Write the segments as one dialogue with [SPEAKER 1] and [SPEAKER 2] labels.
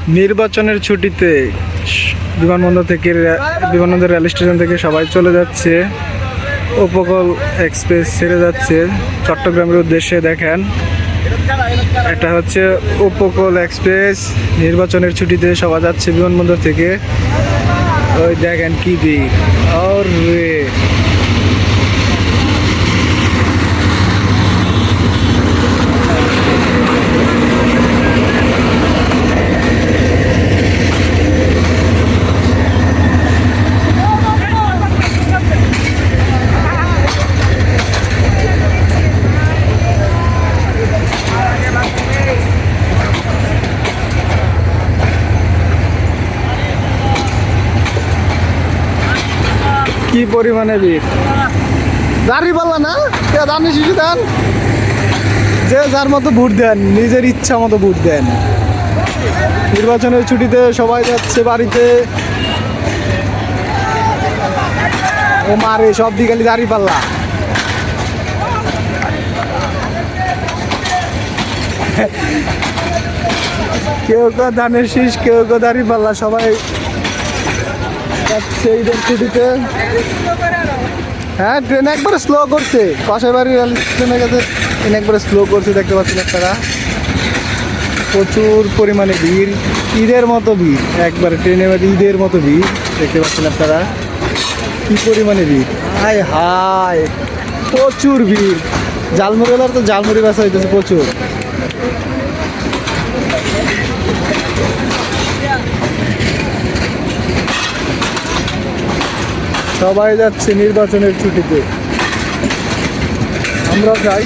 [SPEAKER 1] নির্বাচনের ছুটিতে বিমানবন্দর রেল স্টেশন থেকে সবাই চলে যাচ্ছে। উপকূল এক্সপ্রেস ছেড়ে যাচ্ছে চট্টগ্রামের উদ্দেশ্যে। দেখেন, এটা হচ্ছে উপকূল এক্সপ্রেস। নির্বাচনের ছুটিতে সবাই যাচ্ছে বিমানবন্দর থেকে। ওই দেখেন কি ভিড়! আরে কি পরিমাণে ভিড়! গাড়ি পাল্লা না, দানি শিশু দেন, যে যার মতো ভোট দেন, নিজের ইচ্ছা মতো ভোট দেন। নির্বাচনের ছুটিতে সবাই যাচ্ছে বাড়িতে। ও মারে, সব দিকে খালি দাড়ি পাল্লা। কেউ কেউ ধানের শীষ, কেউ কেউ দাড়ি পাল্লা, সবাই যাচ্ছে ঈদের ছুটিতে। হ্যাঁ, ট্রেন একবারে স্লো করছে। কসাইবাড়ি রেল স্টেশনের কাছে ট্রেন একবারে স্লো করছে, দেখতে পাচ্ছেন আপনারা। প্রচুর পরিমাণে ভিড়, ঈদের মতো ভিড়, একবারে ট্রেনে ঈদের মতো ভিড় দেখতে পাচ্ছেন আপনারা। কি পরিমাণে ভিড়! হায় হায়, প্রচুর ভিড়। ঝালমুড়িওয়ালার তো ঝালমুড়ি বেচা হইতেছে প্রচুর। সবাই যাচ্ছে নির্বাচনের ছুটিতে, আমরা যাই।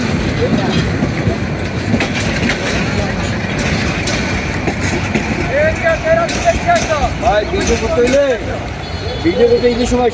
[SPEAKER 2] ভিডিও করতে হইলে ভিডিও করতে এই সময়